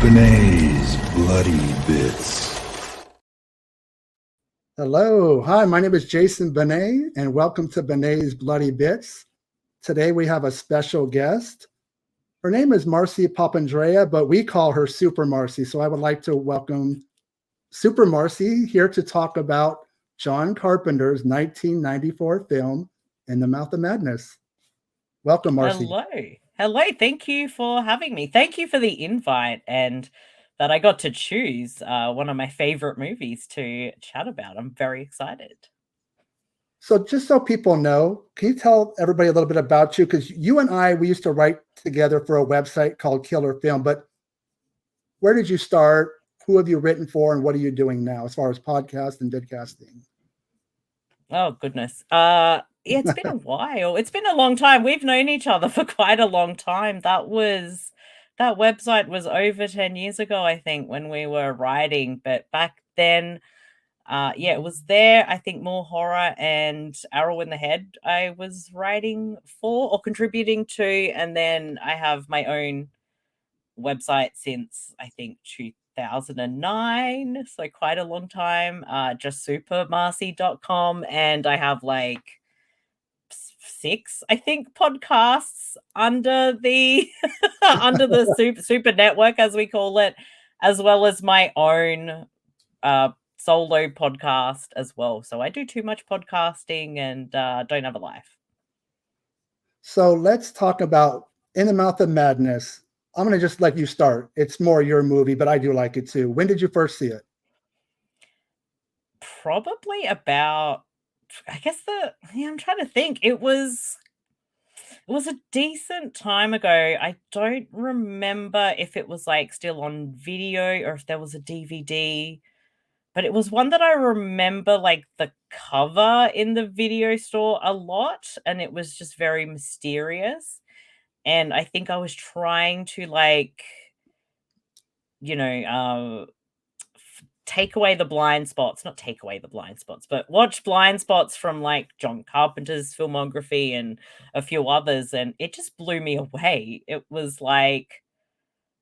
Benet's Bloody Bits. Hello. Hi, my name is Jason Benet, and welcome to Benet's Bloody Bits. Today we have a special guest. Her name is Marcey Papandrea, but we call her Super Marcey. So I would like to welcome Super Marcey here to talk about John Carpenter's 1994 film, In the Mouth of Madness. Welcome, Marcey. Hello. Thank you for having me. Thank you for the invite and that I got to choose one of my favorite movies to chat about. I'm very excited. So just so people know, can you tell everybody a little bit about you? Because you and I, we used to write together for a website called Killer Film, but where did you start? Who have you written for, and what are you doing now as far as podcast and vidcasting? Oh, goodness. It's been a while. It's been a long time. We've known each other for quite a long time. That website was over 10 years ago, I think, when we were writing. But back then, it was there. I think more horror and Arrow in the Head I was writing for or contributing to. And then I have my own website since I think 2009, so quite a long time, just supermarcey.com, and I have like 6, I think, podcasts under the under the super network, as we call it, as well as my own solo podcast as well. So I do too much podcasting and don't have a life. So let's talk about In the Mouth of Madness. I'm going to just let you start. It's more your movie, but I do like it too. When did you first see it? Probably about, I guess I'm trying to think. It was a decent time ago. I don't remember if it was like still on video or if there was a DVD, but it was one that I remember like the cover in the video store a lot, and it was just very mysterious. And I think I was trying to like, take away the blind spots, not take away the blind spots, but watch blind spots from like John Carpenter's filmography and a few others. And it just blew me away. It was like,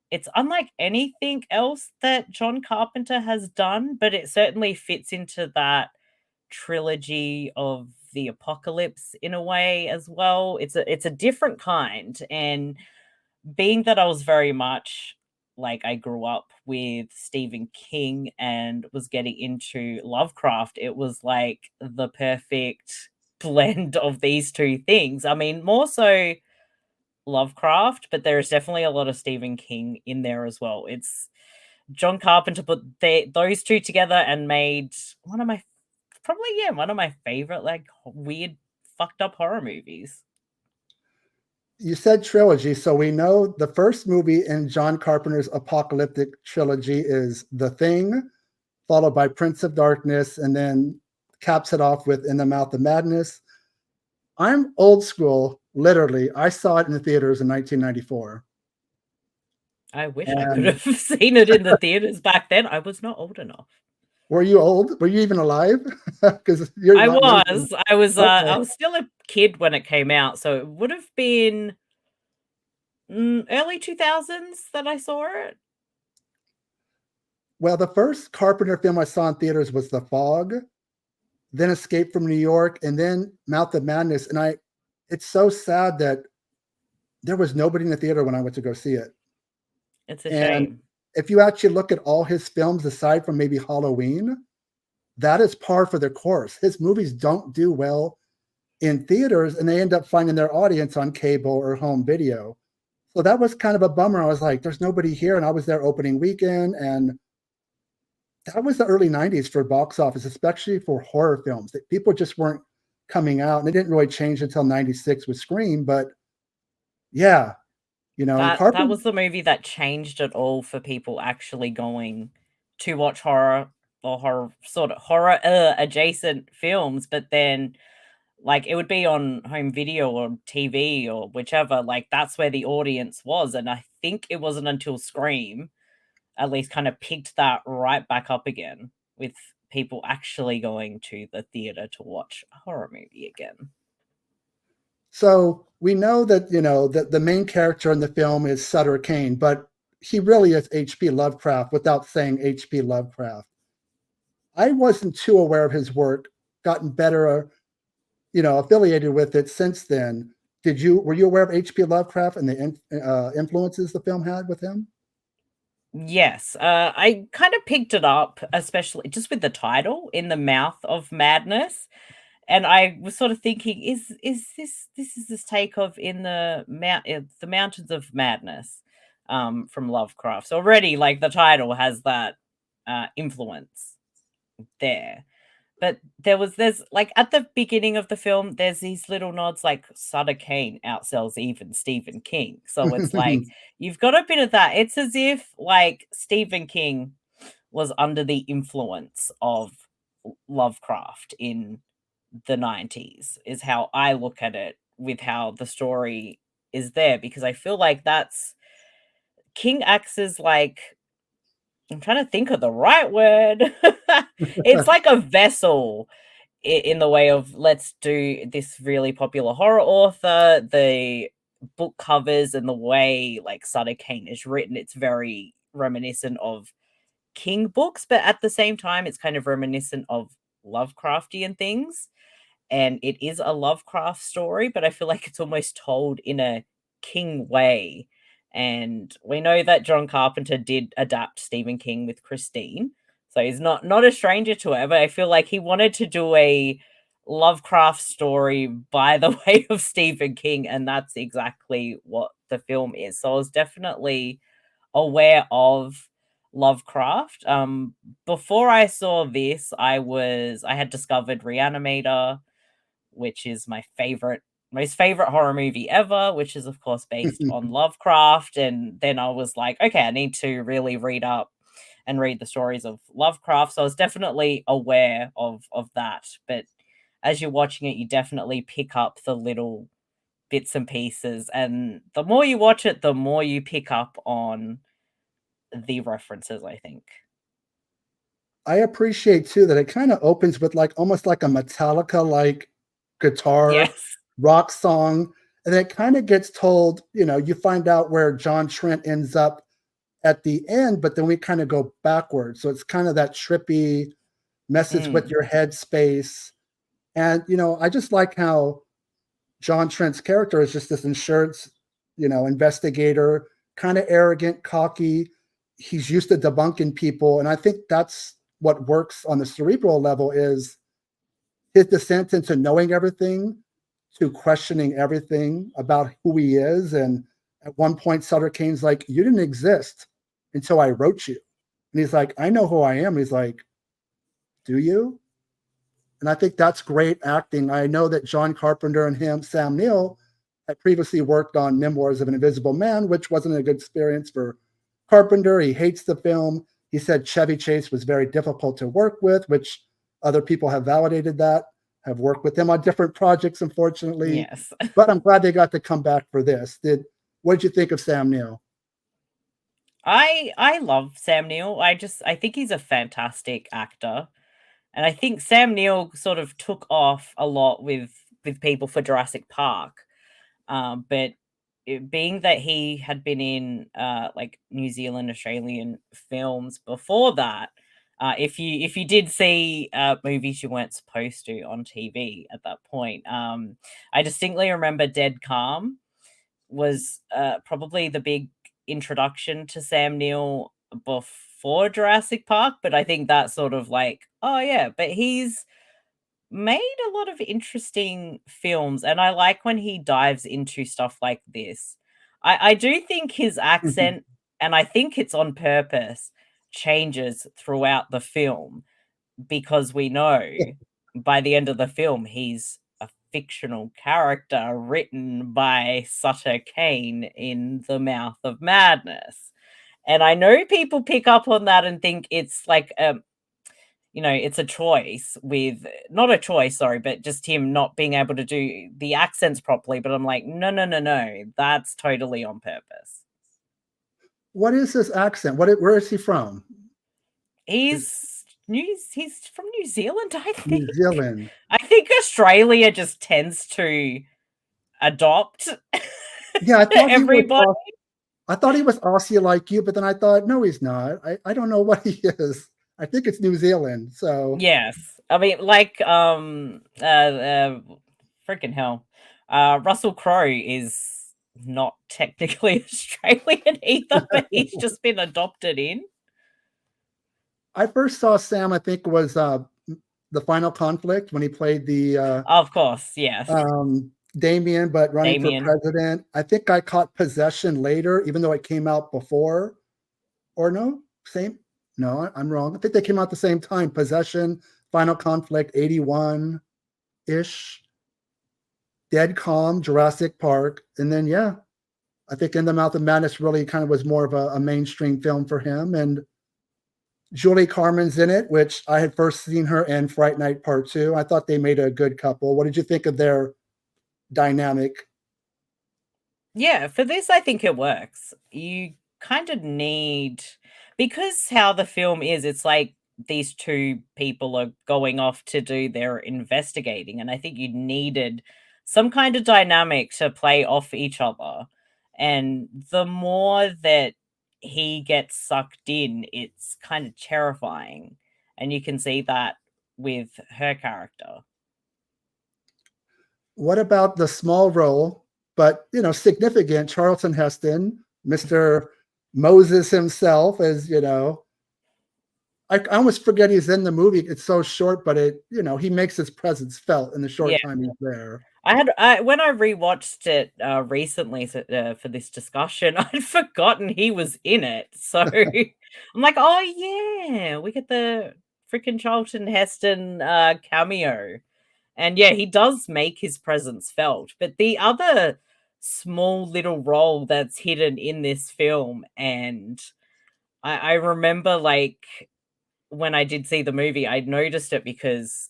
it's unlike anything else that John Carpenter has done, but it certainly fits into that trilogy of the apocalypse in a way as well. It's a different kind. And being that I was very much like I grew up with Stephen King and was getting into Lovecraft, it was like the perfect blend of these two things. I mean, more so Lovecraft, but there is definitely a lot of Stephen King in there as well. It's John Carpenter put those two together and made one of my favorite like weird fucked up horror movies. You said trilogy, so we know the first movie in John Carpenter's apocalyptic trilogy is The Thing, followed by Prince of Darkness, and then caps it off with In the Mouth of Madness. I'm old school, literally. I saw it in the theaters in 1994. I wish I could have seen it in the theaters back then. I was not old enough. Were you old? Were you even alive? Because I was still a kid when it came out, so it would have been early 2000s that I saw it. Well, the first Carpenter film I saw in theaters was The Fog, then Escape from New York, and then Mouth of Madness. And it's so sad that there was nobody in the theater when I went to go see it. It's a shame. If you actually look at all his films, aside from maybe Halloween, that is par for the course. His movies don't do well in theaters, and they end up finding their audience on cable or home video. So that was kind of a bummer. I was like, there's nobody here. And I was there opening weekend, and that was the early 90s for box office, especially for horror films. That people just weren't coming out, and it didn't really change until 96 with Scream. But yeah, that was the movie that changed it all for people actually going to watch horror adjacent films. But then like it would be on home video or TV or whichever, like that's where the audience was. And I think it wasn't until Scream at least kind of picked that right back up again with people actually going to the theater to watch a horror movie again. So we know that, that the main character in the film is Sutter Kane, but he really is H.P. Lovecraft without saying H.P. Lovecraft. I wasn't too aware of his work, gotten better, affiliated with it since then. Were you aware of H.P. Lovecraft and the influences the film had with him? Yes, I kind of picked it up, especially just with the title, "In the Mouth of Madness," and I was sort of thinking, is this take of the Mountains of Madness, from Lovecraft? So already, like the title has that influence there. But there's like at the beginning of the film, there's these little nods like Sutter Kane outsells even Stephen King. So it's like you've got a bit of that. It's as if like Stephen King was under the influence of Lovecraft in the 90s, is how I look at it with how the story is there, because I feel like that's King acts as like, I'm trying to think of the right word. It's like a vessel in the way of, let's do this really popular horror author, the book covers and the way like Sutter Kane is written, it's very reminiscent of King books, but at the same time, it's kind of reminiscent of Lovecraftian things. And it is a Lovecraft story, but I feel like it's almost told in a King way. And we know that John Carpenter did adapt Stephen King with Christine, so he's not a stranger to it. But I feel like he wanted to do a Lovecraft story by the way of Stephen King, and that's exactly what the film is. So I was definitely aware of Lovecraft. Before I saw this, I had discovered Reanimator, which is my most favorite horror movie ever, which is of course based on Lovecraft. And then I was like, okay, I need to really read up and read the stories of Lovecraft. So I was definitely aware of that. But as you're watching it, you definitely pick up the little bits and pieces. And the more you watch it, the more you pick up on the references, I think. I appreciate too that it kind of opens with like almost like a Metallica like guitar Yes. rock song, and then it kind of gets told, you find out where John Trent ends up at the end, but then we kind of go backwards. So it's kind of that trippy messes with Mm. your head space. And I just like how John Trent's character is just this insurance, investigator, kind of arrogant, cocky. He's used to debunking people, and I think that's what works on the cerebral level is his descent into knowing everything, to questioning everything about who he is. And at one point, Sutter Kane's like, "You didn't exist until I wrote you," and he's like, "I know who I am." He's like, "Do you?" And I think that's great acting. I know that John Carpenter and Sam Neill, had previously worked on Memoirs of an Invisible Man, which wasn't a good experience for Carpenter. He hates the film. He said Chevy Chase was very difficult to work with, which other people have validated that, have worked with him on different projects, unfortunately. Yes. But I'm glad they got to come back for this. What did you think of Sam Neill? I love Sam Neill. I think he's a fantastic actor. And I think Sam Neill sort of took off a lot with people for Jurassic Park. But being that he had been in like New Zealand, Australian films before that, if you did see movies you weren't supposed to on TV at that point, I distinctly remember Dead Calm was probably the big introduction to Sam Neill before Jurassic Park. But I think that's sort of like, oh yeah, but he's made a lot of interesting films, and I like when he dives into stuff like this. I do think his accent, and I think it's on purpose, changes throughout the film, because we know by the end of the film he's a fictional character written by Sutter Kane in The Mouth of Madness. And I know people pick up on that and think it's like it's a choice with not a choice, sorry, but just him not being able to do the accents properly. But I'm like, no, no, no, no, that's totally on purpose. What is this accent? Where is he from? He's from New Zealand, I New think. Zealand. I think Australia just tends to adopt Yeah, I thought he was everybody. I thought he was Aussie like you, but then I thought, no, he's not. I don't know what he is. I think it's New Zealand. So Yes. I mean, like, freaking hell. Russell Crowe is not technically Australian either, but he's just been adopted in. I first saw Sam, I think, was the Final Conflict when he played the Of course, yes. Damien, but running for Damien. president. I think I caught Possession later, even though it came out before. Or no, same. No, I'm wrong. I think they came out the same time. Possession, Final Conflict, 81 ish. Dead Calm, Jurassic Park, and then yeah, I think In the Mouth of Madness really kind of was more of a mainstream film for him. And Julie Carmen's in it, which I had first seen her in Fright Night Part 2. I thought they made a good couple. What did you think of their dynamic? Yeah, for this, I think it works. You kind of need, because how the film is, it's like these two people are going off to do their investigating. And I think you needed some kind of dynamic to play off each other. And the more that he gets sucked in, it's kind of terrifying. And you can see that with her character. What about the small role, but significant Charlton Heston, Mr. Moses himself, as I almost forget he's in the movie. It's so short, but he makes his presence felt in the Yeah. short time he's there. When I rewatched it recently for this discussion, I'd forgotten he was in it. So I'm like, oh yeah, we get the freaking Charlton Heston cameo, and yeah, he does make his presence felt. But the other small little role that's hidden in this film, and I remember like when I did see the movie, I noticed it because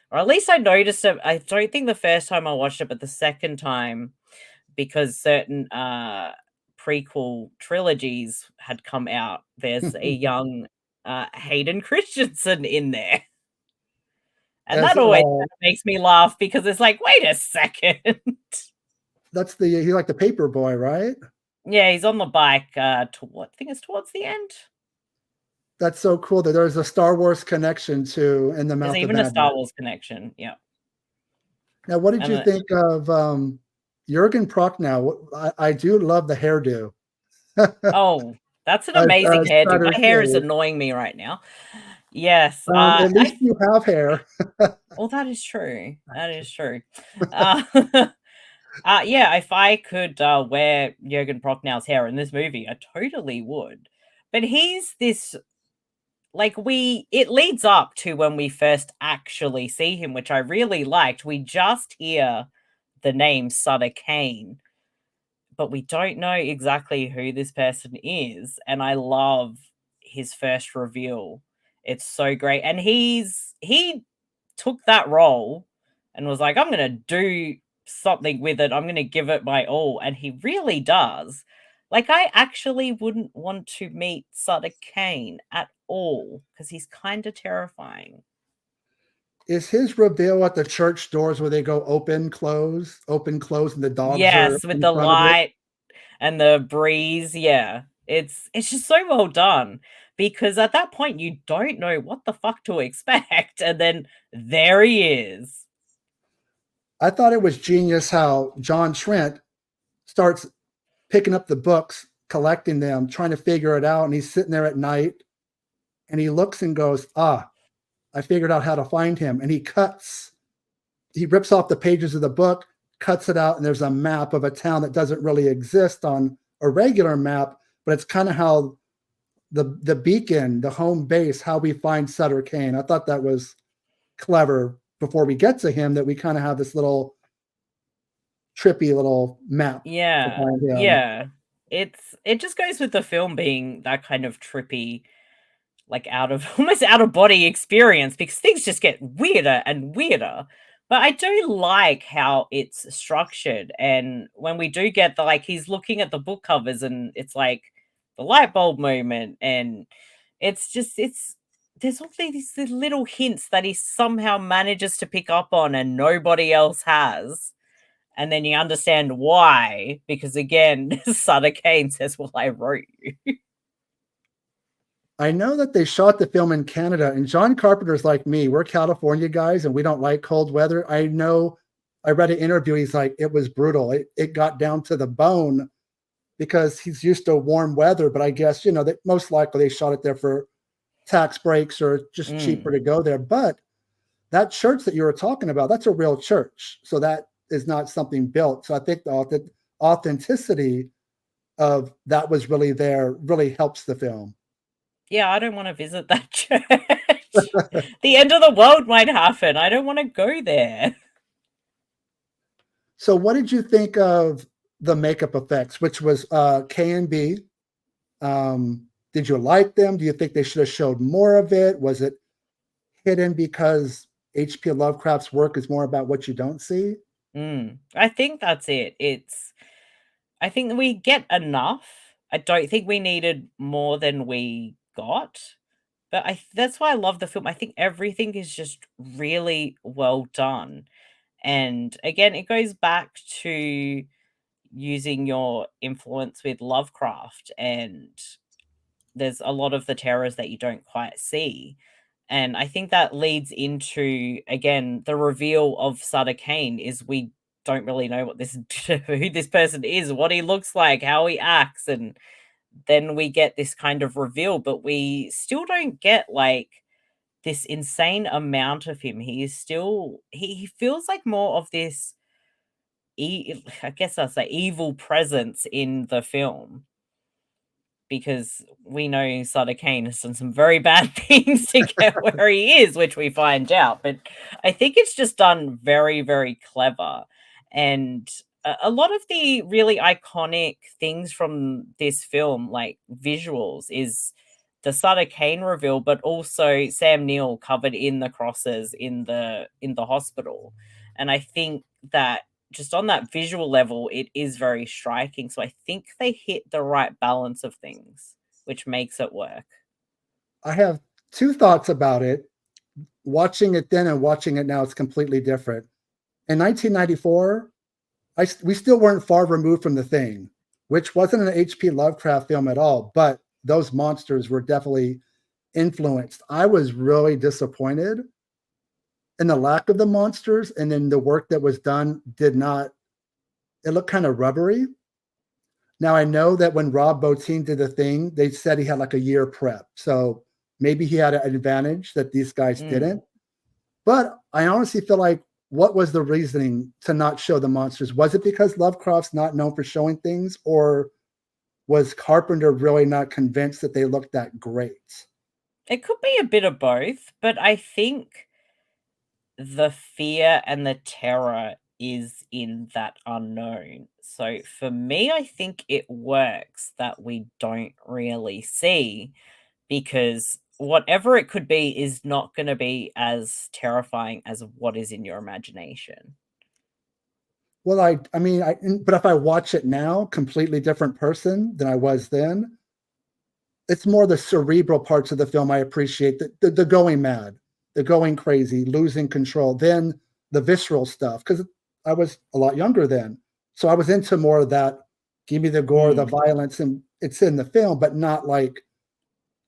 or at least I noticed it. I don't think the first time I watched it, but the second time, because certain prequel trilogies had come out, there's a young Hayden Christensen in there. And As that always kind of makes me laugh because it's like, wait a second. That's he's like the paper boy, right? Yeah, he's on the bike I think it's towards the end. That's so cool that there's a Star Wars connection to In the Mouth There's of even a Madness. Star Wars connection. Yeah. Now, what did you think of Jurgen Prochnow? I do love the hairdo. Oh, that's an amazing hairdo. My hair is Sutter annoying me right now. Yes. At least you have hair. Well, that is true. That is true. Yeah, if I could wear Jurgen Prochnow's hair in this movie, I totally would. But he's this it leads up to when we first actually see him, which I really liked. We just hear the name Sutter Kane, but we don't know exactly who this person is. And I love his first reveal. It's so great. And he took that role and was like, I'm gonna do something with it. I'm gonna give it my all. And he really does. Like, I actually wouldn't want to meet Sutter Kane at all because he's kind of terrifying. Is his reveal at the church doors where they go open, close, and the dogs are Yes, with in the front of it? light and the breeze. Yeah. It's just so well done because at that point you don't know what the fuck to expect. And then there he is. I thought it was genius how John Trent starts picking up the books, collecting them, trying to figure it out. And he's sitting there at night and he looks and goes, I figured out how to find him. And he rips off the pages of the book, cuts it out, and there's a map of a town that doesn't really exist on a regular map, but it's kind of how the beacon, the home base, how we find Sutter Kane. I thought that was clever before we get to him, that we kind of have this little trippy little map. Yeah. Yeah. It just goes with the film being that kind of trippy, like almost out of body experience because things just get weirder and weirder. But I do like how it's structured. And when we do get he's looking at the book covers and it's like the light bulb moment. And there's all these little hints that he somehow manages to pick up on and nobody else has. and then you understand why, because again, Sutter Kane says, well, I wrote you. I know that they shot the film in Canada, and John Carpenter's like me. We're California guys, and we don't like cold weather. I know. I read an interview. He's like, it was brutal. It got down to the bone because he's used to warm weather. But I guess that most likely they shot it there for tax breaks or just cheaper to go there. But that church that you were talking about, that's a real church. So that is not something built. So I think the authenticity of that was really there really helps the film. Yeah, I don't want to visit that church. The end of the world might happen. I don't want to go there. So what did you think of the makeup effects, which was K and B? Did you like them? Do you think they should have showed more of it? Was it hidden because H.P. Lovecraft's work is more about what you don't see? I think that's it. I think we get enough. I don't think we needed more than we got. But that's why I love the film. I think everything is just really well done. And again, it goes back to using your influence with Lovecraft, and there's a lot of the terrors that you don't quite see. And I think that leads into, again, the reveal of Sutter Kane is we don't really know what this who this person is, what he looks like, how he acts, and then we get this kind of reveal, but we still don't get like this insane amount of him. He is still he feels like more of this I guess I'll say evil presence in the film, because we know Sutter Kane has done some very bad things to get where he is, which we find out. But I think it's just done very, very clever. And a lot of the really iconic things from this film, like visuals, is the Sutter Kane reveal, but also Sam Neill covered in the crosses in the hospital. And I think that just on that visual level, it is very striking. So I think they hit the right balance of things, which makes it work. I have two thoughts about it. Watching it then and watching it now, it's completely different. In 1994, we still weren't far removed from The Thing, which wasn't an H.P. Lovecraft film at all, but those monsters were definitely influenced. I was really disappointed in the lack of the monsters, and then the work that was done did not, it looked kind of rubbery. Now I know that when Rob Bottin did The Thing, they said he had like a year prep. So maybe he had an advantage that these guys didn't. But I honestly feel like, what was the reasoning to not show the monsters? Was it because Lovecraft's not known for showing things, or was Carpenter really not convinced that they looked that great? It could be a bit of both, but I think the fear and the terror is in that unknown. So for me, I think it works that we don't really see, because whatever it could be is not going to be as terrifying as what is in your imagination. Well, but if I watch it now, completely different person than I was then. It's more the cerebral parts of the film I appreciate, the going mad, the going crazy, losing control, then the visceral stuff, because I was a lot younger then. So I was into more of that, give me the gore, the violence, and it's in the film, but not like,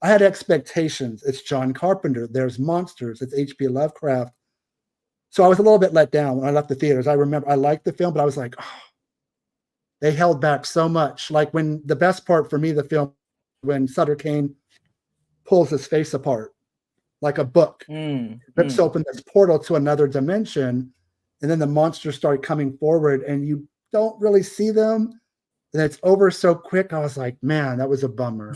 I had expectations. It's John Carpenter, there's monsters, it's H.P. Lovecraft. So I was a little bit let down when I left the theaters. I remember I liked the film, but I was like, oh, they held back so much. Like, when the best part for me, the film, when Sutter Kane pulls his face apart like a book, rips open this portal to another dimension, and then the monsters start coming forward and you don't really see them, and it's over so quick. I was like, man, that was a bummer.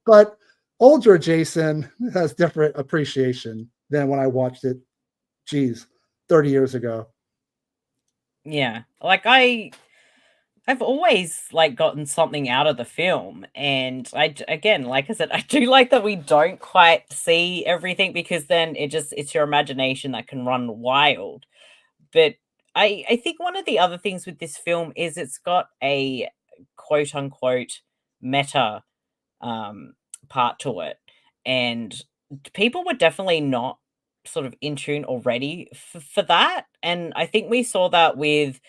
But older Jason has different appreciation than when I watched it, geez, 30 years ago. Yeah. Like I've always like gotten something out of the film, and again, like I said, I do like that we don't quite see everything, because then it's your imagination that can run wild. But I think one of the other things with this film is it's got a quote unquote meta um part to it, and people were definitely not sort of in tune already for that. And I think we saw that with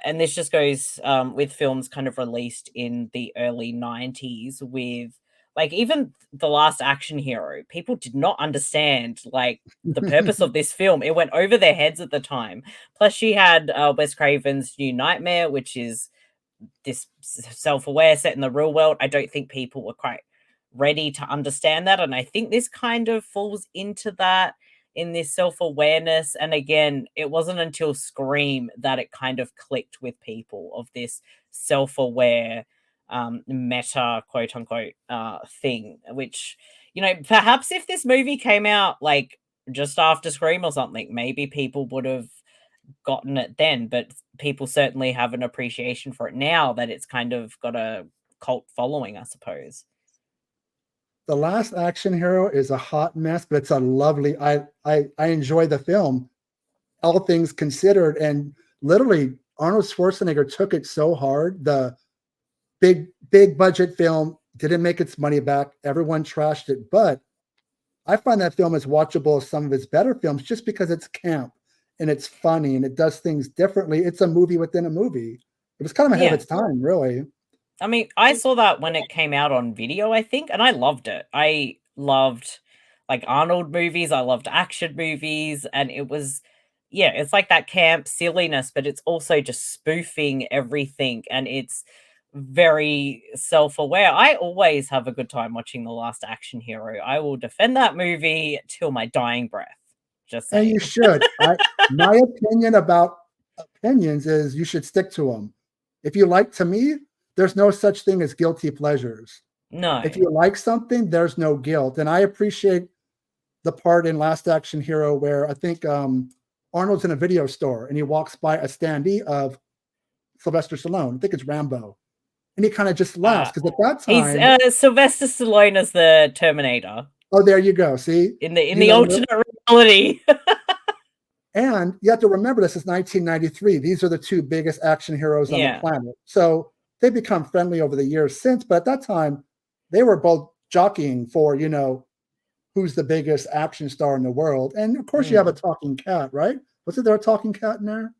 and this just goes with films kind of released in the early 90s with like even The Last Action Hero. People did not understand like the purpose of this film. It went over their heads at the time. Plus she had Wes Craven's New Nightmare, which is this self-aware set in the real world. I don't think people were quite ready to understand that, and I think this kind of falls into that in this self-awareness. And again, it wasn't until Scream that it kind of clicked with people of this self-aware meta quote unquote thing, which, you know, perhaps if this movie came out like just after Scream or something, maybe people would have gotten it then, but people certainly have an appreciation for it now that it's kind of got a cult following, I suppose. The Last Action Hero is a hot mess, but it's a lovely. I enjoy the film, all things considered, and literally Arnold Schwarzenegger took it so hard. The big budget film didn't make its money back. Everyone trashed it, but I find that film as watchable as some of his better films just because it's camp and it's funny and it does things differently. It's a movie within a movie. It was kind of ahead of Yeah. its time, really. I mean, I saw that when it came out on video, I think, and I loved it. I loved like Arnold movies, I loved action movies, and it was, yeah, it's like that camp silliness, but it's also just spoofing everything, and it's very self-aware. I always have a good time watching The Last Action Hero. I will defend that movie till my dying breath. Just And saying. you should. My opinion about opinions is you should stick to them. If you like, to me, there's no such thing as guilty pleasures. No. If you like something, there's no guilt. And I appreciate the part in Last Action Hero where I think Arnold's in a video store and he walks by a standee of Sylvester Stallone. I think it's Rambo. And he kind of just laughs because at that He's time, Sylvester Stallone as the Terminator oh, there you go. See, in the You know, alternate reality. and you have to remember this is 1993. These are the two biggest action heroes on the Yeah. planet. So they become friendly over the years since, but at that time, they were both jockeying for, you know, who's the biggest action star in the world. And of course, you have a talking cat, right? Wasn't there a talking cat in there?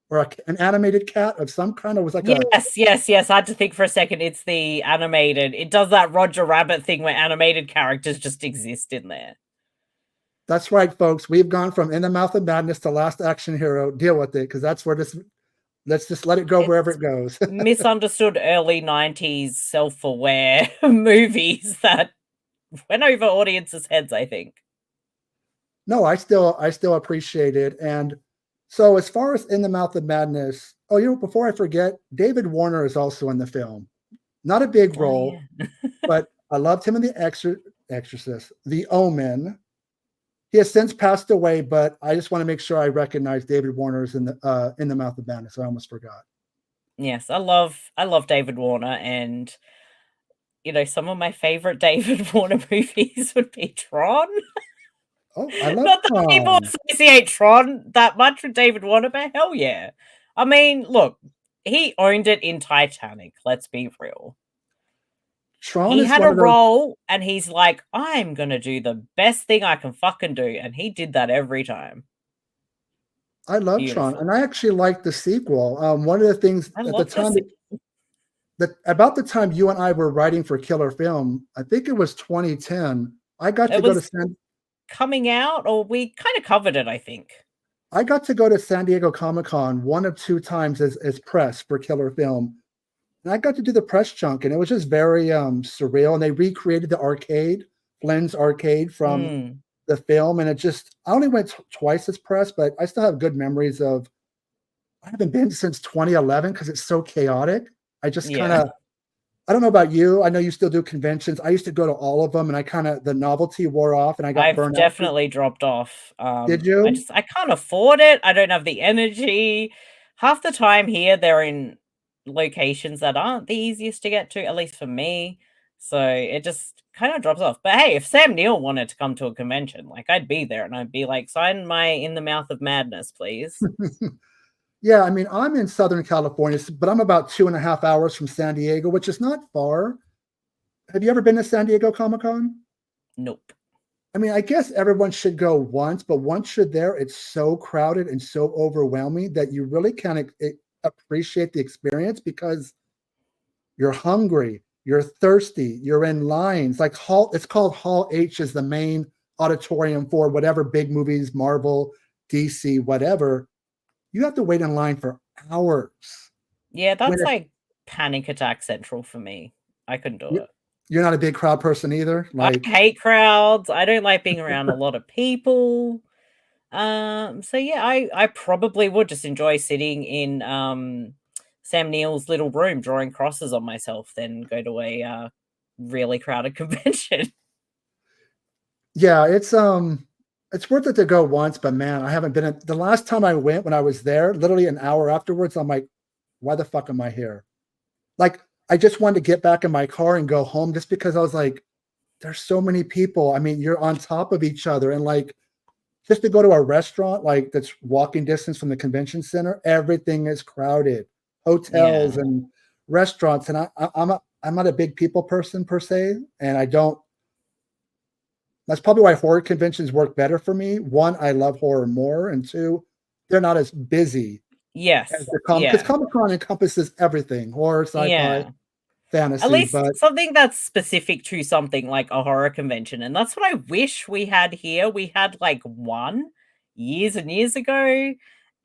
Or an animated cat of some kind? Or was like Yes. I had to think for a second. It's the animated. It does that Roger Rabbit thing where animated characters just exist in there. That's right, folks. We've gone from In the Mouth of Madness to Last Action Hero. Deal with it, because that's where this. Let's just let it go wherever it goes. Misunderstood early 90s self-aware movies that went over audiences' heads, I think. No, I still appreciate it. And so as far as In the Mouth of Madness, oh, you know, before I forget, David Warner is also in the film. Not a big role, but I loved him in The Exorcist, The Omen. He has since passed away, but I just want to make sure I recognize David Warner is in the Mouth of Madness. I almost forgot. Yes, I love David Warner, and you know, some of my favorite David Warner movies would be Tron. Oh, I love Not that people Tron. associate Tron that much with David Warner, but hell yeah. I mean, look, he owned it in Titanic, let's be real. Tron He is had one a of those. role and he's like, I'm gonna do the best thing I can fucking do. And he did that every time. I love Tron, Beautiful. and I actually like the sequel. One of the things I at the love time this. that about the time you and I were writing for Killer Film, I think it was 2010. I got to It go to was San coming out, or we kind of covered it, I think. I got to go to San Diego Comic-Con one of two times as press for Killer Film. And I got to do the press chunk, and it was just very surreal. And they recreated the arcade, Flynn's arcade from the film. And it just, I only went twice as press, but I still have good memories of, I haven't been since 2011 because it's so chaotic. I just kind of, I don't know about you. I know you still do conventions. I used to go to all of them, and I kind of, the novelty wore off and I got burned out. I've definitely dropped off. Did you? I can't afford it. I don't have the energy. Half the time here, they're in locations that aren't the easiest to get to, at least for me. So it just kind of drops off. But hey, if Sam Neill wanted to come to a convention, like I'd be there and I'd be like, sign my In the Mouth of Madness, please. Yeah, I mean, I'm in Southern California, but I'm about 2.5 hours from San Diego, which is not far. Have you ever been to San Diego Comic-Con? Nope. I mean, I guess everyone should go once, but once you're there, it's so crowded and so overwhelming that you really can't appreciate the experience because you're hungry, you're thirsty, you're in lines. Like it's called Hall H is the main auditorium for whatever big movies, Marvel, DC, whatever. You have to wait in line for hours. Yeah, When that's like panic attack central for me. I couldn't do it. you're not a big crowd person either. I Like, hate crowds. I don't like being around a lot of people. So yeah, I probably would just enjoy sitting in Sam Neill's little room drawing crosses on myself than go to a really crowded convention. yeah, it's worth it to go once, but man, I haven't been the last time I went when I was there, literally an hour afterwards, I'm like, why the fuck am I here? Like, I just wanted to get back in my car and go home just because I was like, there's so many people. I mean, you're on top of each other. And like, just to go to a restaurant, like that's walking distance from the convention center, everything is crowded. Hotels Yeah. and restaurants. And I'm not a big people person per se. And I don't, that's probably why horror conventions work better for me. One, I love horror more. And two, they're not as busy as Yes. the because Yeah. Comic-Con encompasses everything, horror, sci-fi, Yeah. At fantasy. least But something that's specific to something like a horror convention. And that's what I wish we had here. We had like one years and years ago,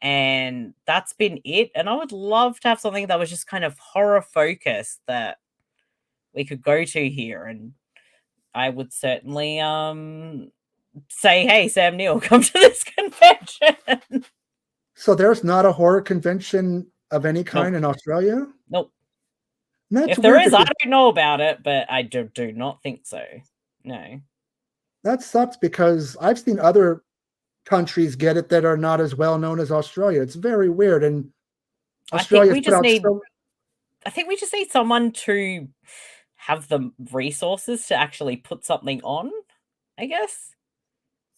and that's been it. And I would love to have something that was just kind of horror focused that we could go to here. And I would certainly say, hey, Sam Neill, come to this convention. so there's not a horror convention of any Nope. kind in Australia? Nope. And that's If there weird is, I because don't know about it, but I do not think so. No. that sucks because I've seen other countries get it that are not as well known as Australia. It's very weird. And I think Australia's we put just out need so I think we just need someone to have the resources to actually put something on, I guess.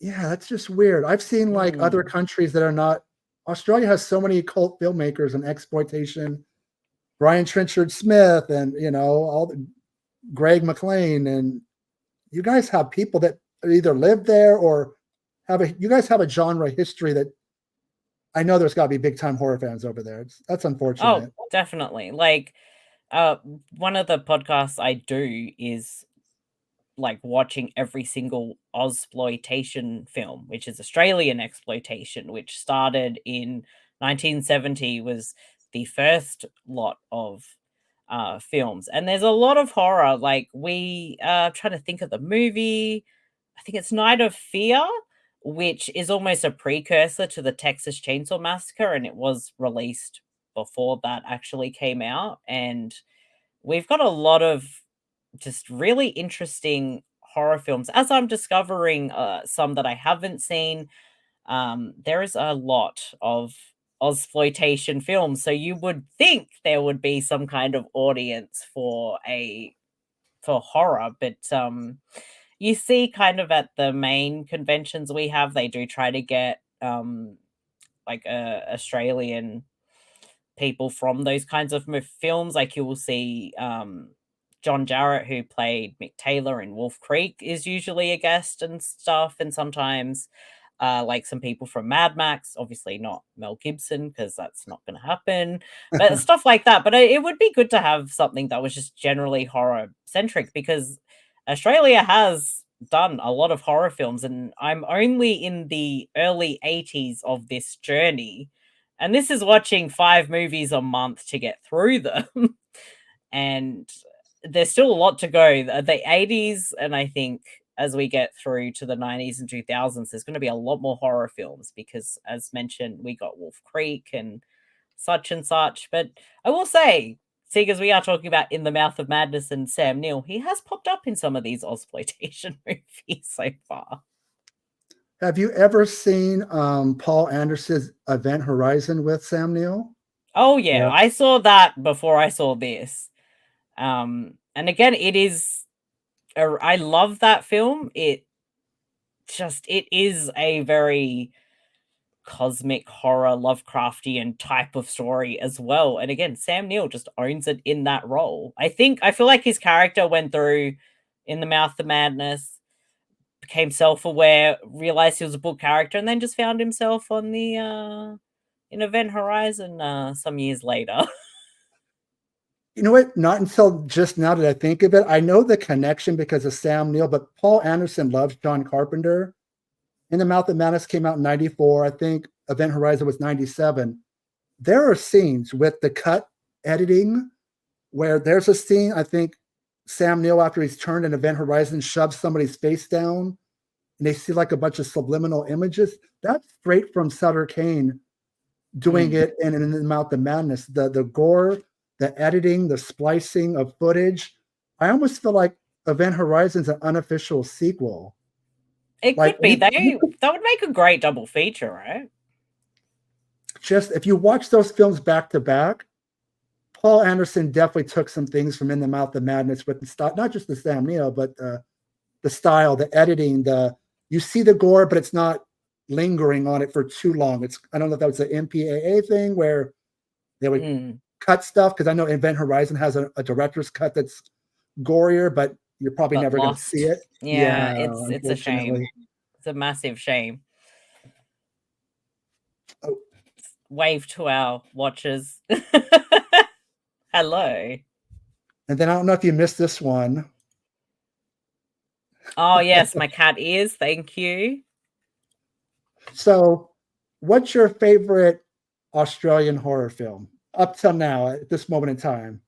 yeah, that's just weird. I've seen like other Mm. countries that are not Australia has so many cult filmmakers and exploitation. Brian Trenchard Smith and all the Greg McLean and you guys have people that either live there or you guys have a genre history that I know there's got to be big time horror fans over there. That's Oh, unfortunate. definitely. Like uh one of the podcasts I do is like watching every single Ozploitation film, which is Australian exploitation, which started in 1970, was the first lot of films. And there's a lot of horror. Like we trying to think of the movie. I think it's Night of Fear, which is almost a precursor to the Texas Chainsaw Massacre, and it was released before that actually came out. And we've got a lot of just really interesting horror films. As I'm discovering some that I haven't seen, there is a lot of Ozploitation films. So you would think there would be some kind of audience for horror, but you see kind of at the main conventions we have, they do try to get like Australian people from those kinds of films. Like you will see John Jarrett, who played Mick Taylor in Wolf Creek, is usually a guest and stuff. And sometimes like some people from Mad Max, obviously not Mel Gibson, because that's not going to happen, but stuff like that. But it would be good to have something that was just generally horror centric, because Australia has done a lot of horror films, and I'm only in the early 80s of this journey. And this is watching 5 movies a month to get through them. And there's still a lot to go. The 80s, and I think as we get through to the 90s and 2000s, there's going to be a lot more horror films because, as mentioned, we got Wolf Creek and such and such. But I will say, seeing as we are talking about In the Mouth of Madness and Sam Neill, he has popped up in some of these Ozploitation movies so far. Have you ever seen Paul Anderson's Event Horizon with Sam Neill? Oh yeah, Yeah. I saw that before I saw this. And again, it is I love that film. It is a very cosmic horror Lovecraftian type of story as well. And again, Sam Neill just owns it in that role. I feel like his character went through In the Mouth of Madness, became self-aware, realized he was a book character, and then just found himself on the in Event Horizon some years later. You know what? Not until just now did I think of it. I know the connection because of Sam Neill, but Paul Anderson loves John Carpenter. In the Mouth of Madness came out in 94. I think Event Horizon was 97. There are scenes with the cut editing where there's a scene, I think Sam Neill, after he's turned in Event Horizon, shoves somebody's face down and they see like a bunch of subliminal images. That's straight from Sutter Kane doing it in the Mouth of Madness. The gore, the editing, the splicing of footage. I almost feel like Event Horizon's an unofficial sequel. It Like could be. That would make a great double feature, right? Just if you watch those films back to back, Paul Anderson definitely took some things from In the Mouth of Madness with the style, not just the Sam Neill, but the style, the editing, you see the gore, but it's not lingering on it for too long. I don't know if that was the MPAA thing where they would cut stuff, because I know Event Horizon has a director's cut that's gorier, but you're probably never going to see it. Yeah, it's a shame. It's a massive shame. Oh. Wave to our watchers. Hello. And then I don't know if you missed this one. Oh, yes, my cat is. Thank you. So, what's your favorite Australian horror film up till now at this moment in time?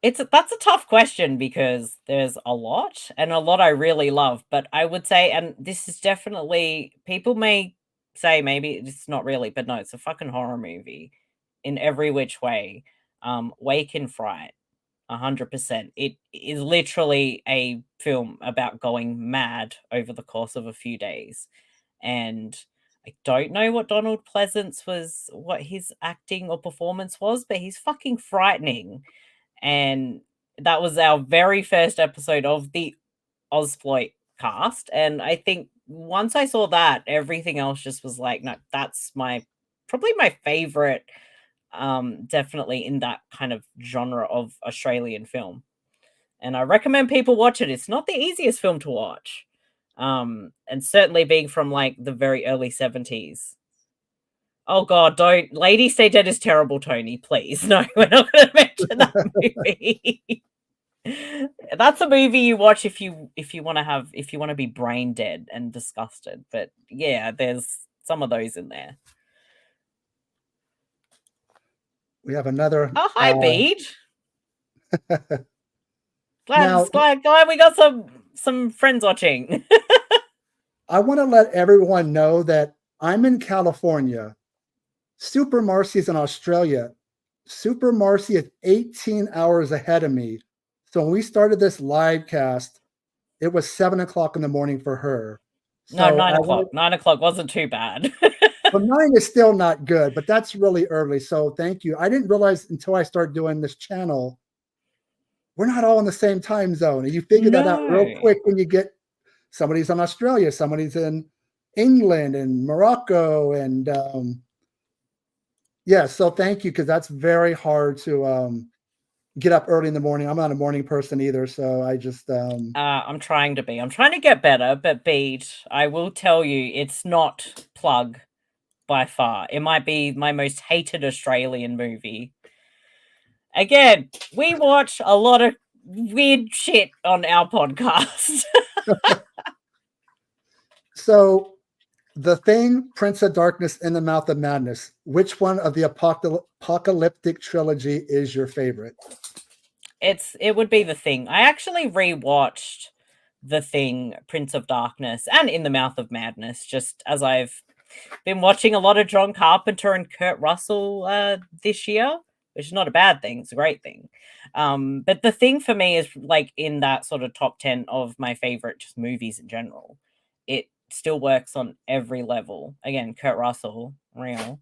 That's a tough question because there's a lot and a lot I really love, but I would say, and this is definitely, people may say maybe it's not really, but no, it's a fucking horror movie in every which way. Wake in Fright, 100%. It is literally a film about going mad over the course of a few days. And I don't know what what his acting or performance was, but he's fucking frightening. And that was our very first episode of the Ozploit cast. And I think once I saw that, everything else just was like, no, that's probably my favorite, definitely in that kind of genre of Australian film. And I recommend people watch it. It's not the easiest film to watch. And certainly being from like the very early 70s. Oh God, don't. Lady Stay Dead is terrible, Tony. Please. No, we're not going to mention that movie. That's a movie you watch if you want to be brain dead and disgusted. But yeah, there's some of those in there. We have another. Oh, hi, Bede. Now, glad we got some friends watching. I want to let everyone know that I'm in California. Super Marcey is in Australia. Super Marcey is 18 hours ahead of me. So when we started this live cast, it was 7 o'clock in the morning for her. So no, 9 o'clock. 9 o'clock wasn't too bad. Well, 9 is still not good, but that's really early. So thank you. I didn't realize until I started doing this channel, we're not all in the same time zone. And you figure that out real quick when you get somebody's in Australia, somebody's in England and Morocco. And yeah, so thank you, because that's very hard to get up early in the morning. I'm not a morning person either, so I just I'm trying to get better, but Bede, I will tell you, it's not Plug by far. It might be my most hated Australian movie. Again, we watch a lot of weird shit on our podcast. So, The Thing, Prince of Darkness, In the Mouth of Madness. Which one of the apocalyptic trilogy is your favorite? It would be The Thing. I actually rewatched The Thing, Prince of Darkness, and In the Mouth of Madness, just as I've been watching a lot of John Carpenter and Kurt Russell this year, which is not a bad thing. It's a great thing. But The Thing for me is like in that sort of top 10 of my favorite just movies in general. It still works on every level. Again, Kurt Russell, real.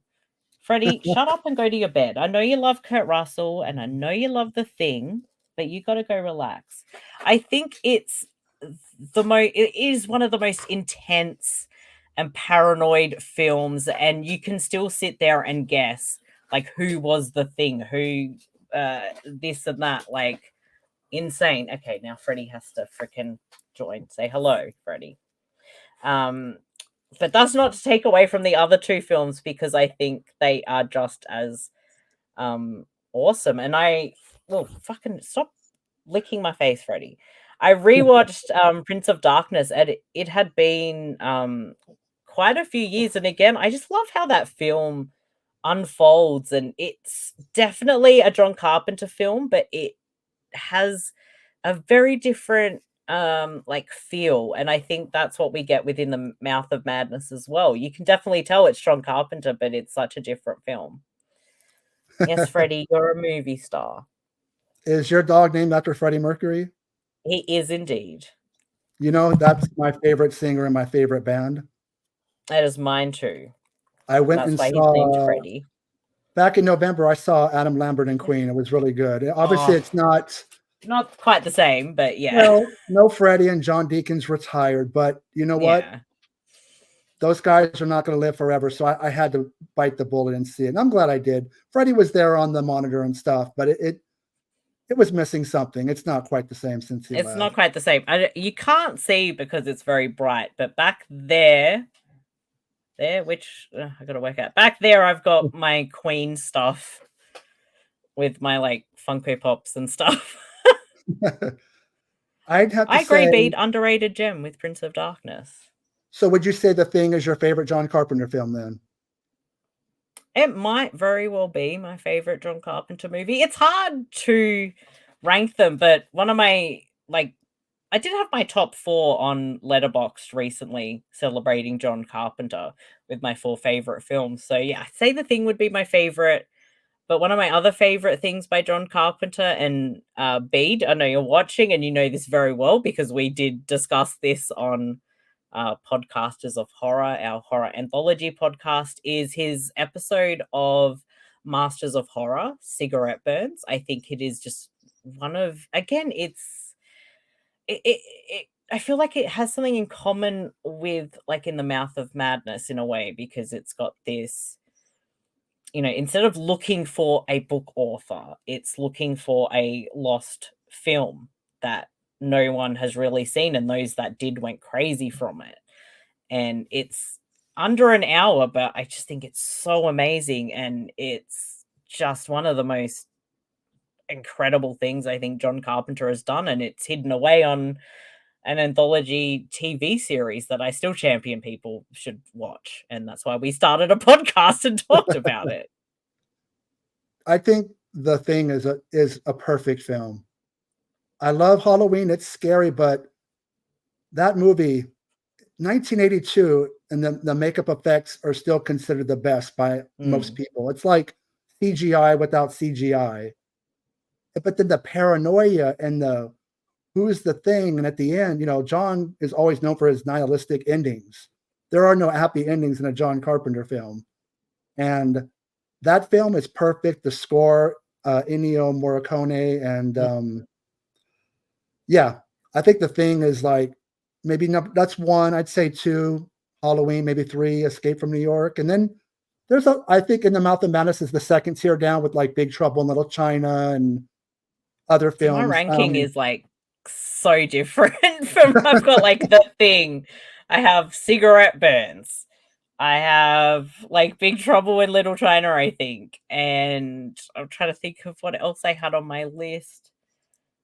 Freddie, shut up and go to your bed. I know you love Kurt Russell and I know you love The Thing, but you got to go relax. I think it is one of the most intense and paranoid films, and you can still sit there and guess like who was the thing, who this and that, like insane. Okay, now Freddie has to freaking join. Say hello, Freddie. But that's not to take away from the other two films because I think they are just as awesome. And fucking stop licking my face, Freddie. I rewatched Prince of Darkness, and it had been quite a few years. And again, I just love how that film unfolds, and it's definitely a John Carpenter film, but it has a very different like feel, and I think that's what we get within the Mouth of Madness as well. You can definitely tell it's John Carpenter, but it's such a different film. Yes, Freddie, you're a movie star. Is your dog named after Freddie Mercury? He is indeed. You know, that's my favorite singer in my favorite band. That is mine too. I went That's and why he's named saw Freddie. back in November. I saw Adam Lambert and Queen. It was really good. Obviously, it's not quite the same, but yeah. Well, no Freddie and John Deacon's retired, but you know what? Yeah. Those guys are not going to live forever, so I had to bite the bullet and see it. And I'm glad I did. Freddie was there on the monitor and stuff, but it was missing something. It's not quite the same since he left. It's not quite the same. You can't see because it's very bright, but back there, which I gotta work out. Back there, I've got my Queen stuff with my like Funko Pops and stuff. I'd have to I agree, say, Beat, underrated gem with Prince of Darkness. So would you say The Thing is your favorite John Carpenter film then? It might very well be my favorite John Carpenter movie. It's hard to rank them, but one of my I did have my top 4 on Letterboxd recently, celebrating John Carpenter with my 4 favorite films. So yeah, I'd say The Thing would be my favorite. But one of my other favorite things by John Carpenter, and Bede, I know you're watching and you know this very well because we did discuss this on Podcasters of Horror, our horror anthology podcast, is his episode of Masters of Horror, Cigarette Burns. I think it is just one of, again, I feel like it has something in common with like In the Mouth of Madness in a way, because it's got this, instead of looking for a book author, it's looking for a lost film that no one has really seen, and those that did went crazy from it. And it's under an hour, but I just think it's so amazing, and it's just one of the most incredible things I think John Carpenter has done, and it's hidden away on an anthology TV series that I still champion people should watch, and that's why we started a podcast and talked about it. I think The Thing is a perfect film. I love Halloween. It's scary, but that movie, 1982, and the makeup effects are still considered the best by most people. It's like CGI without CGI. But then the paranoia and the who's the thing, and at the end, John is always known for his nihilistic endings. There are no happy endings in a John Carpenter film. And that film is perfect. The score, Ennio Morricone, and yeah, I think The Thing is like maybe that's 1. I'd say 2, Halloween, maybe 3, Escape from New York, and then there's I think In the Mouth of Madness is the second tier down with like Big Trouble in Little China and other films. My ranking is like so different from I've got like The Thing, I have Cigarette Burns, I have like Big Trouble in Little China, I think, and I'm trying to think of what else I had on my list.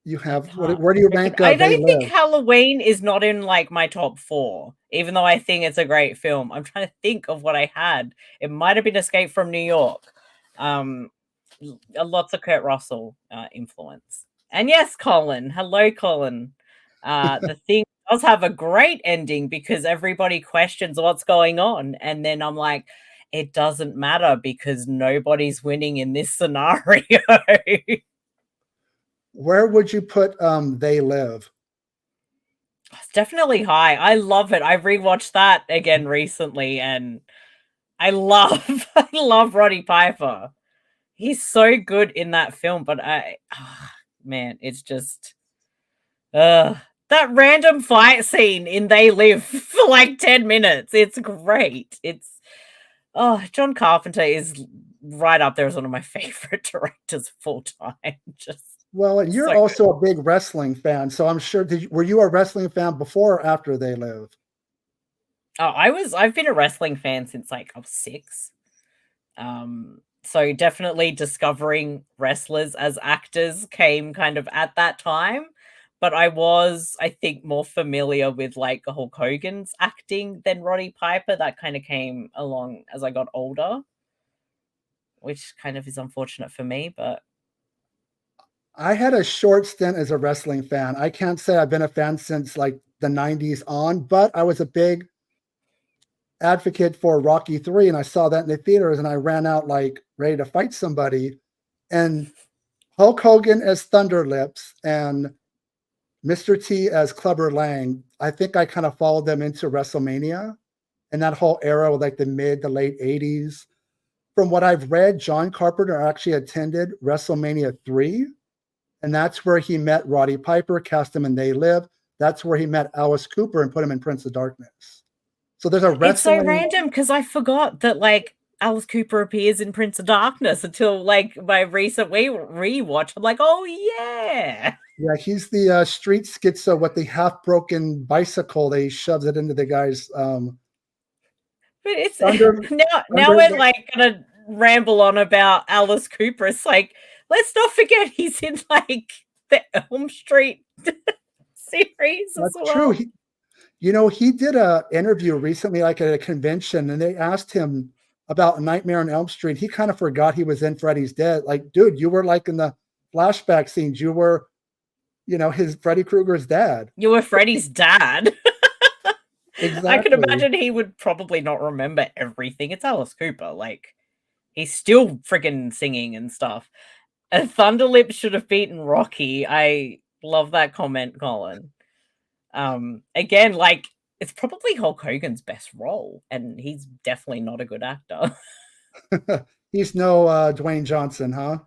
You have where do you rank? I don't think Halloween is not in like my top 4, even though I think it's a great film. I'm trying to think of what I had. It might have been Escape from New York. Lots of Kurt Russell influence. And yes, Colin. Hello, Colin. The Thing does have a great ending because everybody questions what's going on. And then I'm like, it doesn't matter because nobody's winning in this scenario. Where would you put They Live? It's definitely high. I love it. I rewatched that again recently, and I love Roddy Piper. He's so good in that film, but man, it's just that random fight scene in They Live for like 10 minutes. It's great. John Carpenter is right up there as one of my favorite directors of all time. Well, and you're also a big wrestling fan, so I'm sure. Were you a wrestling fan before or after They Live? I've been a wrestling fan since like I was 6. So definitely discovering wrestlers as actors came kind of at that time. But I think, more familiar with like Hulk Hogan's acting than Roddy Piper. That kind of came along as I got older, which kind of is unfortunate for me, but I had a short stint as a wrestling fan. I can't say I've been a fan since like the 90s on, but I was a big advocate for Rocky 3 and I saw that in the theaters and I ran out like ready to fight somebody. And Hulk Hogan as Thunder Lips and Mr. T as Clubber Lang, I think I kind of followed them into WrestleMania and that whole era with like the mid to late 80s. From what I've read, John Carpenter actually attended WrestleMania 3, and that's where he met Roddy Piper, cast him in They Live. That's where he met Alice Cooper and put him in Prince of Darkness. So there's a it's so wrestling. random because I forgot that like Alice Cooper appears in Prince of Darkness until like my recent rewatch. I'm like, oh yeah. Yeah, he's the street schizo with the half broken bicycle. They shoves it into the guy's But it's under now under. we're like gonna ramble on about Alice Cooper. It's like, let's not forget he's in like the Elm Street series as That's true. well. He did a interview recently, like at a convention, and they asked him about Nightmare on Elm Street. He kind of forgot he was in Freddy's Dead. Like, dude, you were like in the flashback scenes. You were, his Freddy Krueger's dad. You were Freddy's dad. I could Exactly. imagine he would probably not remember everything. It's Alice Cooper. Like, he's still freaking singing and stuff. And Thunderlips should have beaten Rocky. I love that comment, Colin. Again, like, it's probably Hulk Hogan's best role, and he's definitely not a good actor. He's no Dwayne Johnson, huh?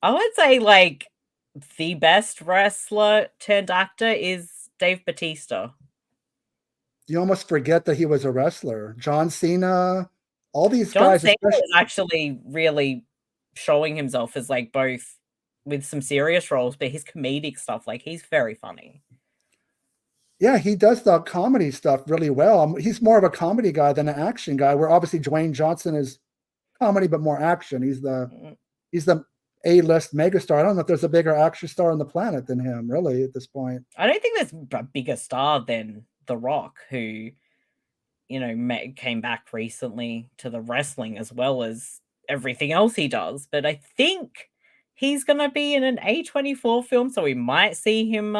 I would say, like, the best wrestler turned actor is Dave Batista. You almost forget that he was a wrestler. John Cena, all these John guys, Cena especially. is actually really showing himself as like both with some serious roles, but his comedic stuff, like he's very funny. Yeah, he does the comedy stuff really well. He's more of a comedy guy than an action guy. Where obviously Dwayne Johnson is comedy but more action. He's the A-list megastar. I don't know if there's a bigger action star on the planet than him, really, at this point. I don't think there's a bigger star than The Rock, who came back recently to the wrestling as well as everything else he does. But I think he's gonna be in an A24 film, so we might see him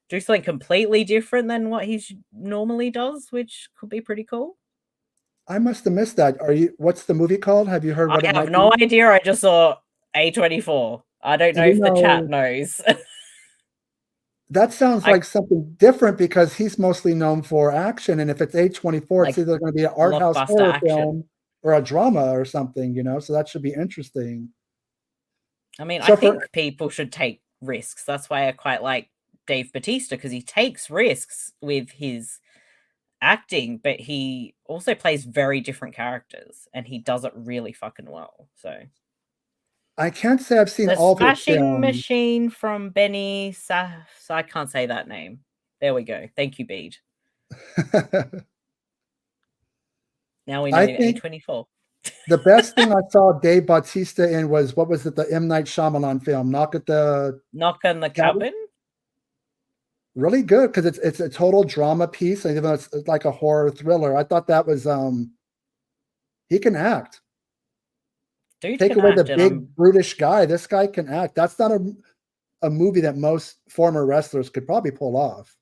do something completely different than what he normally does, which could be pretty cool. I must have missed that. What's the movie called? Have you heard what I it have might no be? idea. I just saw A24. I don't know And if the chat knows. that sounds like something different because he's mostly known for action. And if it's A24, it's Like either going to be an art house blockbuster horror action. film or a drama or something, so that should be interesting. I mean, So I think people should take risks. That's why I quite like Dave Batista, because he takes risks with his acting, but he also plays very different characters and he does it really fucking well. So I can't say I've seen the all of his Smashing films. Machine from Benny I can't say that name. There we go. Thank you, Bede. Now we know A24. The best thing I saw Dave Bautista in was, what was it, the M. Night Shyamalan film, Knock on the Cabin? Really good, because it's a total drama piece, even though it's like a horror thriller. I thought that was he can act. Dude, take away the big brutish guy. This guy can act. That's not a movie that most former wrestlers could probably pull off.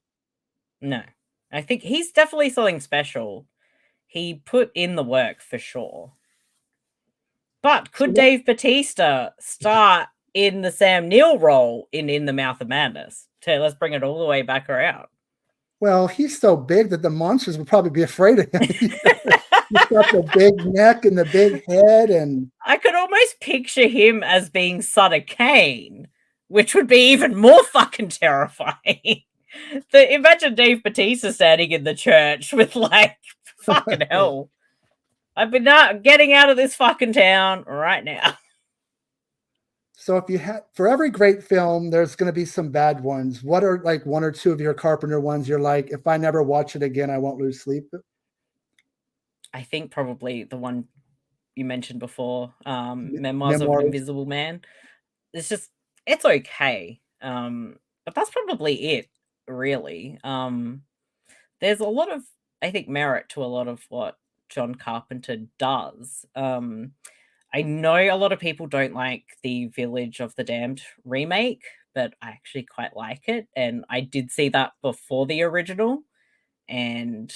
No, I think he's definitely something special. He put in the work for sure. But could Dave Batista start in the Sam Neill role in The Mouth of Madness? Let's bring it all the way back around. Well, he's so big that the monsters would probably be afraid of him. He's got the big neck and the big head, and I could almost picture him as being Sutter Kane, which would be even more fucking terrifying. Imagine Dave Batista standing in the church with like, fucking hell. I've been getting out of this fucking town right now. So if you had for every great film, there's going to be some bad ones. What are like one or two of your Carpenter ones you're like, if I never watch it again, I won't lose sleep? I think probably the one you mentioned before, Memoirs of an Memoirs. Invisible Man. It's just it's okay. But that's probably it, really. There's a lot of, I think, merit to a lot of what John Carpenter does. I know a lot of people don't like the Village of the Damned remake, but I actually quite like it. And I did see that before the original, and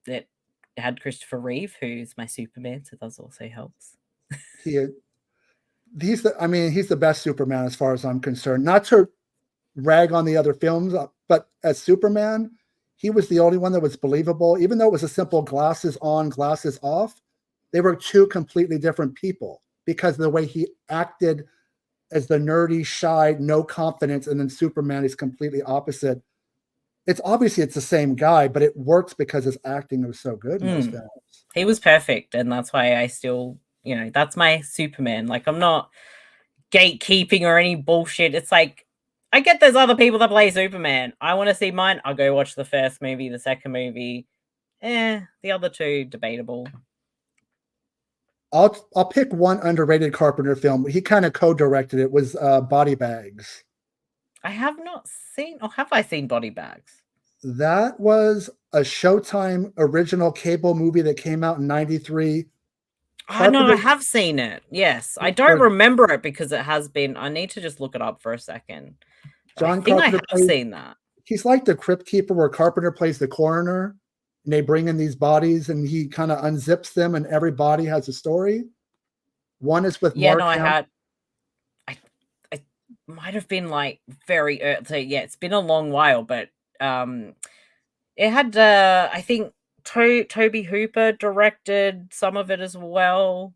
it had Christopher Reeve, who's my Superman, so that also helps. He I mean, he's the best Superman as far as I'm concerned. Not to rag on the other films, but as Superman, he was the only one that was believable. Even though it was a simple glasses on, glasses off, they were two completely different people because of the way he acted as the nerdy, shy, no confidence, and then Superman is completely opposite. It's obviously it's the same guy, but it works because his acting was so good in those films. He was perfect, and that's why I still, that's my Superman. Like, I'm not gatekeeping or any bullshit. It's like, I get there's other people that play Superman. I want to see mine. I'll go watch the first movie, the second movie. The other two, debatable. I'll pick one underrated Carpenter film. He kind of co-directed it. Was Body Bags. I have not seen, or have I seen Body Bags? That was a Showtime original cable movie that came out in '93. I know I have seen it. Yes, I don't remember it because it has been. I need to just look it up for a second. I think I have seen that. He's like the Crypt Keeper, where Carpenter plays the coroner, and they bring in these bodies, and he kind of unzips them, and every body has a story. One is with Mark. I might have been like very early. So yeah, it's been a long while, but it had I think Toby Hooper directed some of it as well.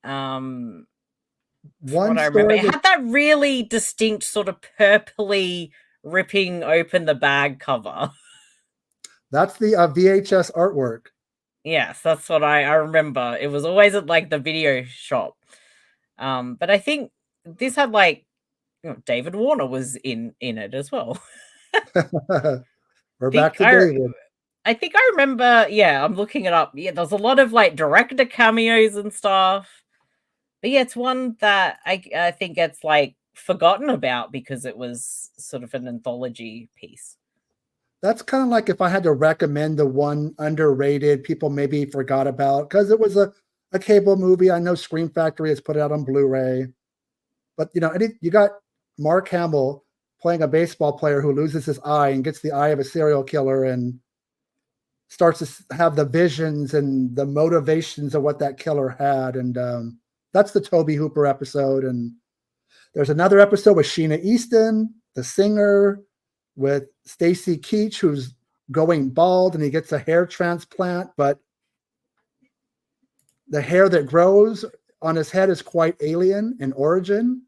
One what I remember, it had that really distinct sort of purpley ripping open the bag cover. That's the VHS artwork. Yes, that's what I remember. It was always at like the video shop. But I think this had like David Warner was in it as well. We're back to David. I think I remember, yeah, I'm looking it up. Yeah, there's a lot of like director cameos and stuff. But yeah, it's one that I think gets like forgotten about because it was sort of an anthology piece. That's kind of like if I had to recommend the one underrated people maybe forgot about because it was a cable movie. I know Scream Factory has put it out on Blu-ray. But you got Mark Hamill playing a baseball player who loses his eye and gets the eye of a serial killer and starts to have the visions and the motivations of what that killer had. And that's the Toby Hooper episode. And there's another episode with Sheena Easton, the singer, with Stacy Keach, who's going bald and he gets a hair transplant, but the hair that grows on his head is quite alien in origin.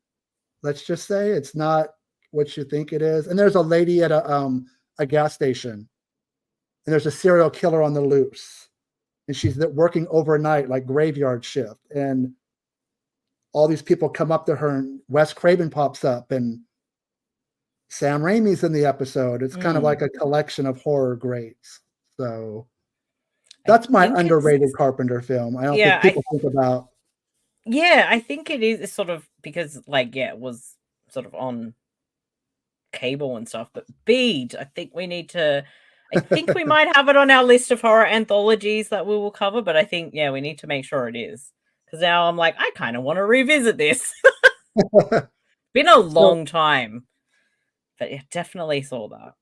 Let's just say it's not what you think it is. And there's a lady at a gas station, and there's a serial killer on the loose, and she's working overnight, like graveyard shift. And all these people come up to her, and Wes Craven pops up, and Sam Raimi's in the episode. It's kind of like a collection of horror greats. So that's my underrated Carpenter film. I don't think people think about. Yeah, I think it is sort of because, like, yeah, it was sort of on cable and stuff. But Bede, I think we might have it on our list of horror anthologies that we will cover. But I think, yeah, we need to make sure it is. Because now I'm like, I kind of want to revisit this. Been a long time. But yeah, definitely saw that.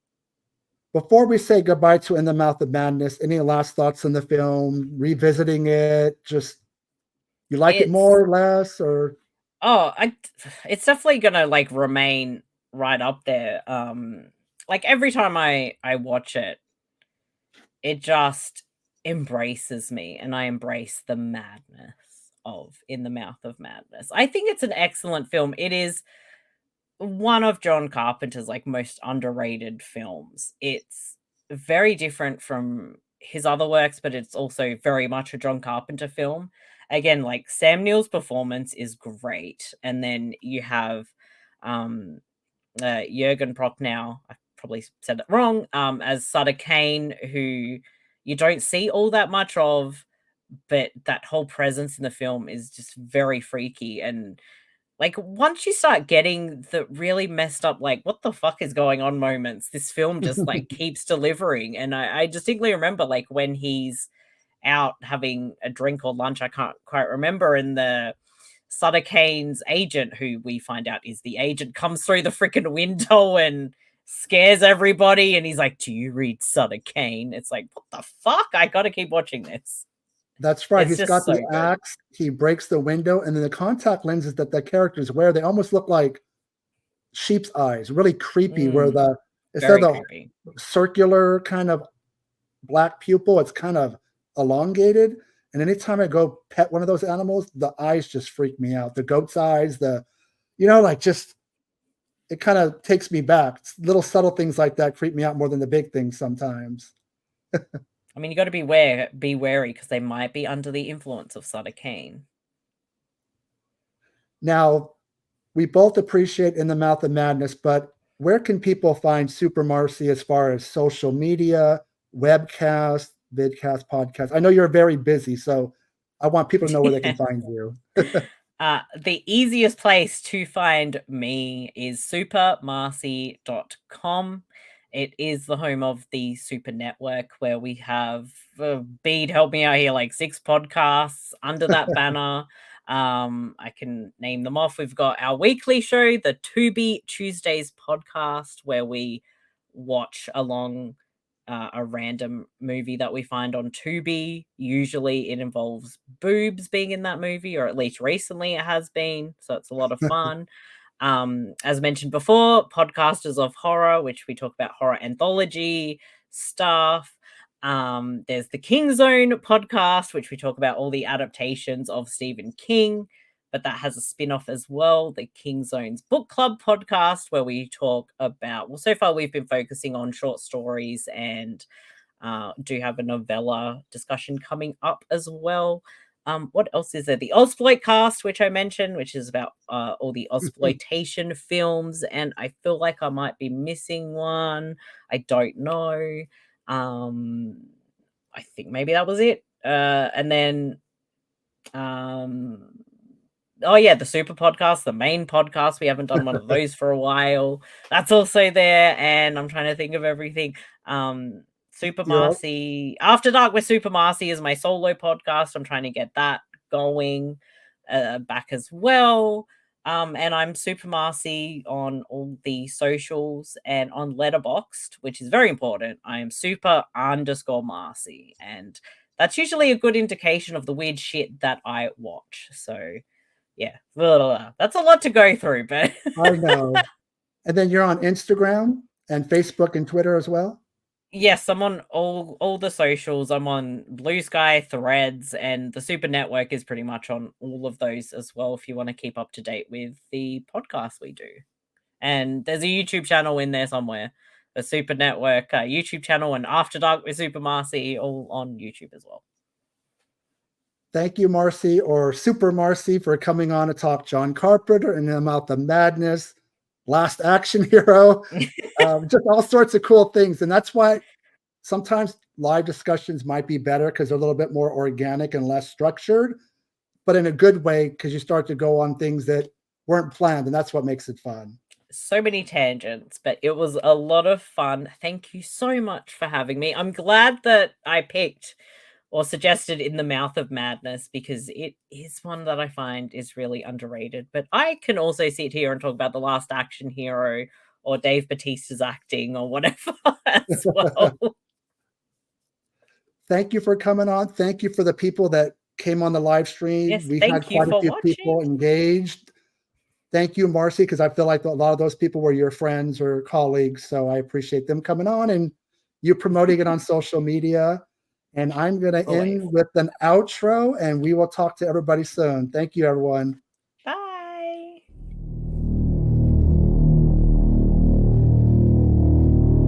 Before we say goodbye to In the Mouth of Madness, any last thoughts on the film? Revisiting it? Just you like it more or less? Or it's definitely gonna like remain right up there. Like every time I watch it, it just embraces me, and I embrace the madness of In the Mouth of Madness. I think it's an excellent film. It is one of John Carpenter's like most underrated films. It's very different from his other works, but it's also very much a John Carpenter film. again, like Sam Neill's performance is great, and then you have Jurgen Prochnow, I probably said it wrong, as Sutter Kane, who you don't see all that much of, but that whole presence in the film is just very freaky. And like once you start getting the really messed up, like what the fuck is going on moments, this film just like keeps delivering. And I distinctly remember like when he's out having a drink or lunch, I can't quite remember, and the Sutter Kane's agent, who we find out is the agent, comes through the freaking window and scares everybody. And he's like, "Do you read Sutter Kane?" It's like, what the fuck? I gotta keep watching this. That's right. It's He's just got so the good. axe. He breaks the window, and then the contact lenses that the characters wear, they almost look like sheep's eyes, really creepy, where Mm, the instead very of the creepy. circular kind of black pupil, it's kind of elongated. And anytime I go pet one of those animals, the eyes just freak me out. The goat's eyes, like just it kind of takes me back. Little subtle things like that creep me out more than the big things sometimes. I mean, you got to be wary because they might be under the influence of Sutter Kane. Now, we both appreciate In the Mouth of Madness, but where can people find Super Marcy as far as social media, webcast, vidcast, podcast? I know you're very busy, so I want people to know where they can find you. The easiest place to find me is supermarcy.com. It is the home of the Super Network, where we have, Bede, help me out here, like 6 podcasts under that banner. I can name them off. We've got our weekly show, the To Tuesdays podcast, where we watch along a random movie that we find on Tubi. Usually it involves boobs being in that movie, or at least recently it has been. So it's a lot of fun. As mentioned before, Podcasters of Horror, which we talk about horror anthology stuff. There's the King Zone podcast, which we talk about all the adaptations of Stephen King, but that has a spin-off as well, the King Zone's Book Club podcast, where we talk about, well, so far we've been focusing on short stories, and do have a novella discussion coming up as well. What else is there? The Ozploit cast, which I mentioned, which is about all the Ozploitation films, and I feel like I might be missing one. I don't know. I think maybe that was it. And then oh yeah, the Super podcast, the main podcast. We haven't done one of those for a while. That's also there, and I'm trying to think of everything. Super You're Marcy After Dark with Super Marcy is my solo podcast. I'm trying to get that going back as well. And I'm Super Marcy on all the socials and on Letterboxd, which is very important. I am super_Marcy, and that's usually a good indication of the weird shit that I watch. So yeah, that's a lot to go through, but I know. And then you're on Instagram and Facebook and Twitter as well? yes, I'm on all the socials. I'm on Blue Sky, Threads, and the Super Network is pretty much on all of those as well, if you want to keep up to date with the podcast we do. And there's a YouTube channel in there somewhere, the Super Network YouTube channel, and After Dark with Super Marcy, all on YouTube as well. Thank you, Marcy, or Super Marcy, for coming on to talk John Carpenter and about the madness, Last Action Hero, just all sorts of cool things. And that's why sometimes live discussions might be better, because they're a little bit more organic and less structured, but in a good way, because you start to go on things that weren't planned, and that's what makes it fun. So many tangents, but it was a lot of fun. Thank you so much for having me. I'm glad that I picked or suggested In the Mouth of Madness, because it is one that I find is really underrated. But I can also sit here and talk about The Last Action Hero or Dave Bautista's acting or whatever as well. Thank you for coming on. Thank you for the people that came on the live stream. Yes, We had thank you quite a for few watching. people engaged. Thank you, Marcy, because I feel like a lot of those people were your friends or colleagues. So I appreciate them coming on and you promoting it on social media. And I'm going to Always. end with an outro, and we will talk to everybody soon. Thank you, everyone.